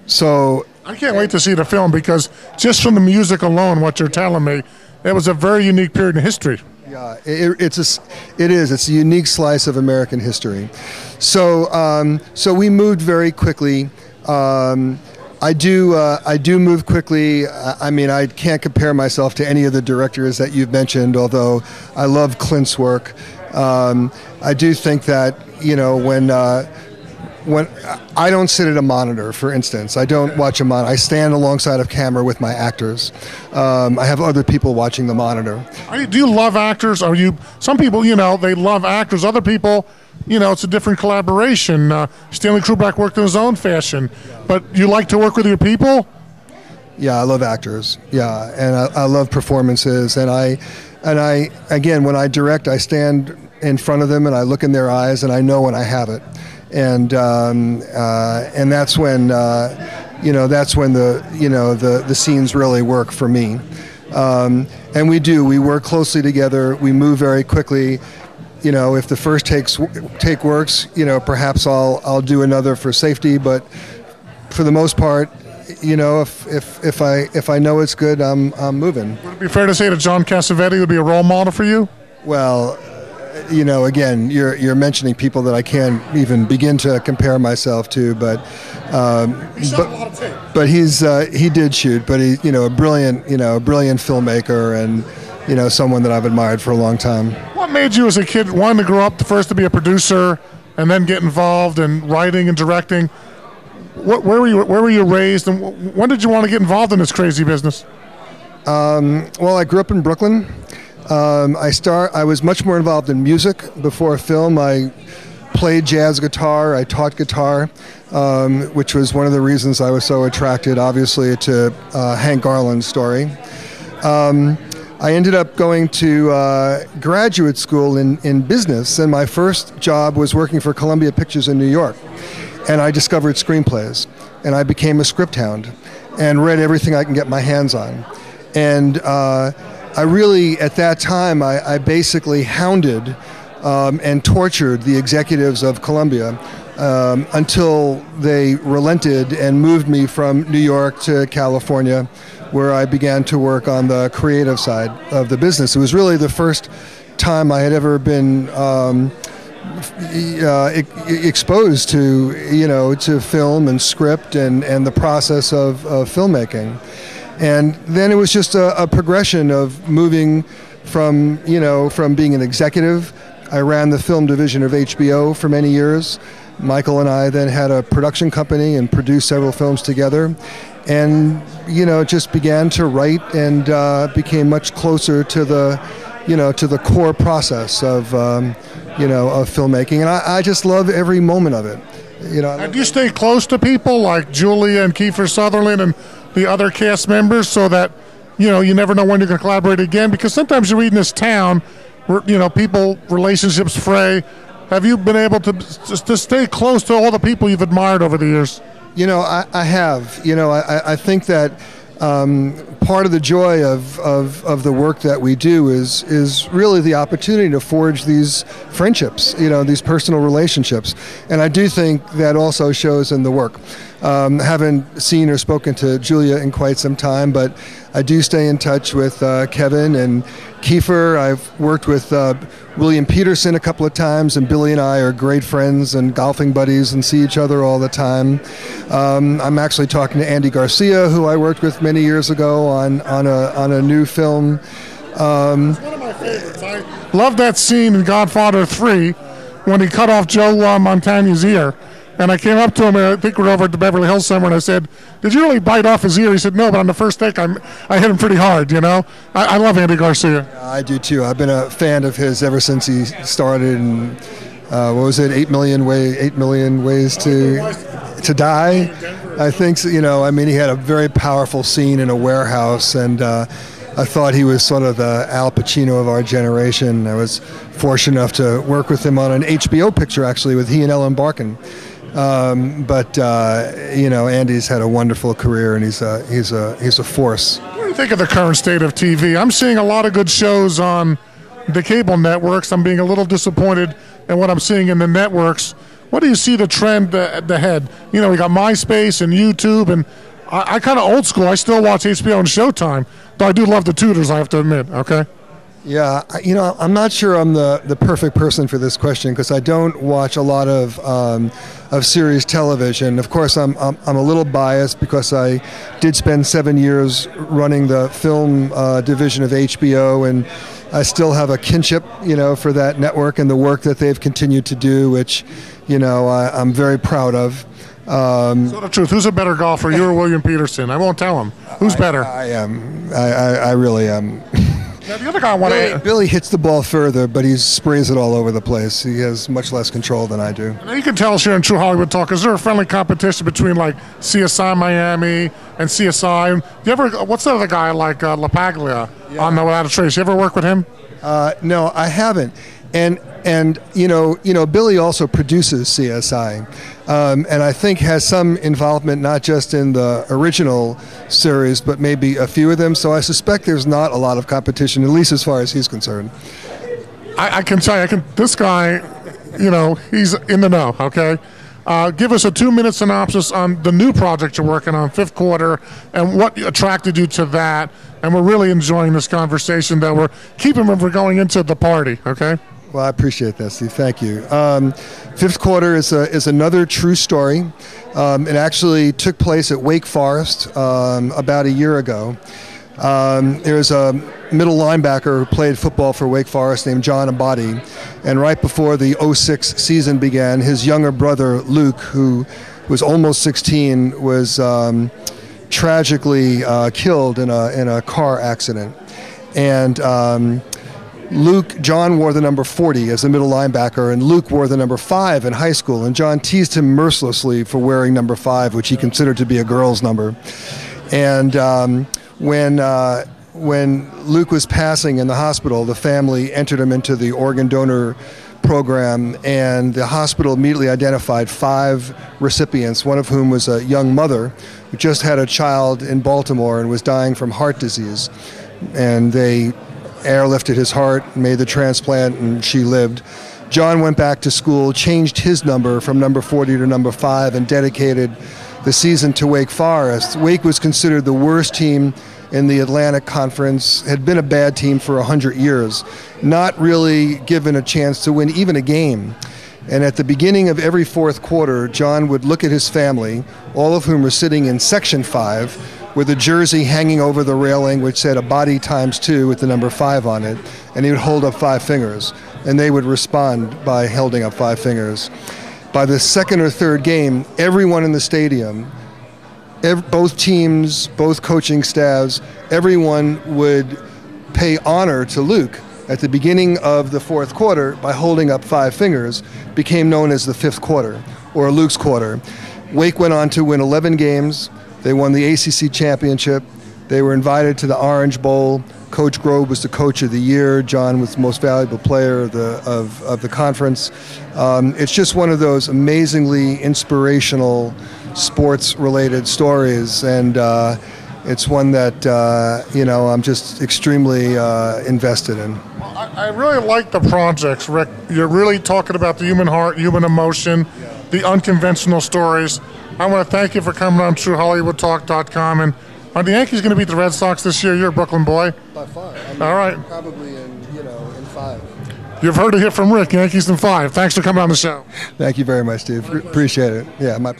So I can't wait to see the film because just from the music alone, what you're telling me, it was a very unique period in history. yeah, it's a unique slice of American history. So we moved very quickly. I do move quickly. I mean, I can't compare myself to any of the directors that you've mentioned, although I love Clint's work. I do think that, when I don't sit at a monitor, for instance, I don't watch a monitor. I stand alongside of camera with my actors. I have other people watching the monitor. Do you love actors? Some people, they love actors. Other people, it's a different collaboration. Stanley Kubrick worked in his own fashion. But you like to work with your people? Yeah, I love actors. Yeah, and I love performances. And I, again, when I direct, I stand in front of them and I look in their eyes and I know when I have it. And that's when the scenes really work for me. And we work closely together. We move very quickly. If the first take works, perhaps I'll do another for safety. But for the most part, if I know it's good, I'm moving. Would it be fair to say that John Cassavetes would be a role model for you? Well, again, you're mentioning people that I can't even begin to compare myself to, but he shot a lot of tape. But he did shoot, but he a brilliant filmmaker and someone that I've admired for a long time. What made you as a kid want to grow up first to be a producer and then get involved in writing and directing? Where were you raised, and when did you want to get involved in this crazy business? Well, I grew up in Brooklyn. I was much more involved in music before film. I played jazz guitar. I taught guitar, which was one of the reasons I was so attracted, obviously, to Hank Garland's story. I ended up going to graduate school in business, and my first job was working for Columbia Pictures in New York. And I discovered screenplays, and I became a script hound and read everything I can get my hands on. And I really, at that time, I basically hounded and tortured the executives of Columbia until they relented and moved me from New York to California, where I began to work on the creative side of the business. It was really the first time I had ever been exposed to film and script and the process of filmmaking. And then it was just a progression of moving from being an executive. I ran the film division of HBO for many years. Michael and I then had a production company and produced several films together. And, just began to write and became much closer to the core process of filmmaking. And I just love every moment of it. And do you stay close to people like Julia and Kiefer Sutherland and the other cast members so that, you never know when you're going to collaborate again? Because sometimes you read in this town where, relationships fray. Have you been able to stay close to all the people you've admired over the years? I have. I think that part of the joy of the work that we do is really the opportunity to forge these friendships, these personal relationships. And I do think that also shows in the work. Haven't seen or spoken to Julia in quite some time, but I do stay in touch with Kevin and Kiefer. I've worked with William Peterson a couple of times, and Billy and I are great friends and golfing buddies and see each other all the time. I'm actually talking to Andy Garcia, who I worked with many years ago on a new film. It's one of my favorites. I love that scene in Godfather 3 when he cut off Joe Montana's ear. And I came up to him, and I think we were over at the Beverly Hills somewhere, and I said, "Did you really bite off his ear?" He said, "No, but on the first take, I hit him pretty hard, I love Andy Garcia. I do, too. I've been a fan of his ever since he started, and what was it, 8 million ways to die? I think, he had a very powerful scene in a warehouse, and I thought he was sort of the Al Pacino of our generation. I was fortunate enough to work with him on an HBO picture, actually, with he and Ellen Barkin. But Andy's had a wonderful career, and he's a force. What do you think of the current state of TV? I'm seeing a lot of good shows on the cable networks. I'm being a little disappointed in what I'm seeing in the networks. what do you see the trend ahead? You know, we got MySpace and YouTube, and I kind of old school. I still watch HBO and Showtime, though I do love the Tudors, I have to admit, okay? Yeah, you know, I'm not sure I'm the perfect person for this question because I don't watch a lot of series television. Of course, I'm a little biased because I did spend 7 years running the film division of HBO, and I still have a kinship, you know, for that network and the work that they've continued to do, which, you know, I'm very proud of. So the truth, who's a better golfer, you or William Peterson? I won't tell him. Who's better? I am. I really am. Now, the other guy I want to... Billy hits the ball further, but he sprays it all over the place. He has much less control than I do. Now you can tell us here in True Hollywood Talk, is there a friendly competition between like CSI Miami and CSI? You ever? What's the other guy like LaPaglia on the Without a Trace? You ever work with him? No, I haven't. And you know, Billy also produces CSI, and I think has some involvement not just in the original series, but maybe a few of them. So I suspect there's not a lot of competition, at least as far as he's concerned. I can tell you, this guy, you know, he's in the know. Okay, give us a 2-minute synopsis on the new project you're working on, Fifth Quarter, and what attracted you to that. And we're really enjoying this conversation that we're keeping from going into the party. Okay. Well, I appreciate that, Steve. Thank you. Fifth Quarter is another true story. It actually took place at Wake Forest about a year ago. There's a middle linebacker who played football for Wake Forest named John Abadi, and right before the '06 season began, his younger brother Luke, who was almost 16, was tragically killed in a car accident. And John wore the number 40 as a middle linebacker, and Luke wore the number 5 in high school. And John teased him mercilessly for wearing number 5, which he considered to be a girl's number. And when Luke was passing in the hospital, the family entered him into the organ donor program, and the hospital immediately identified 5 recipients, one of whom was a young mother who just had a child in Baltimore and was dying from heart disease. And they airlifted his heart, made the transplant, and she lived. John went back to school, changed his number from number 40 to number 5, and dedicated the season to Wake Forest. Wake was considered the worst team in the Atlantic Conference, had been a bad team for 100 years, not really given a chance to win even a game. And at the beginning of every fourth quarter, John would look at his family, all of whom were sitting in Section 5, with a jersey hanging over the railing which said Abadi ×2 with the number 5 on it, and he would hold up 5 fingers, and they would respond by holding up 5 fingers. By the second or third game, everyone in the stadium, both teams, both coaching staffs, everyone would pay honor to Luke at the beginning of the fourth quarter by holding up 5 fingers, became known as the Fifth Quarter, or Luke's Quarter. Wake went on to win 11 games. They won the ACC championship. They were invited to the Orange Bowl. Coach Grove was the coach of the year. John was the most valuable player of the conference. It's just one of those amazingly inspirational sports-related stories, and it's one that you know, I'm just extremely invested in. Well, I really like the projects, Rick. You're really talking about the human heart, human emotion, the unconventional stories. I want to thank you for coming on TrueHollywoodTalk.com. And are the Yankees going to beat the Red Sox this year? You're a Brooklyn boy. By far. I mean, all right. Probably in 5. You've heard it here from Rick. Yankees in 5. Thanks for coming on the show. Thank you very much, Steve. Appreciate it. Yeah, my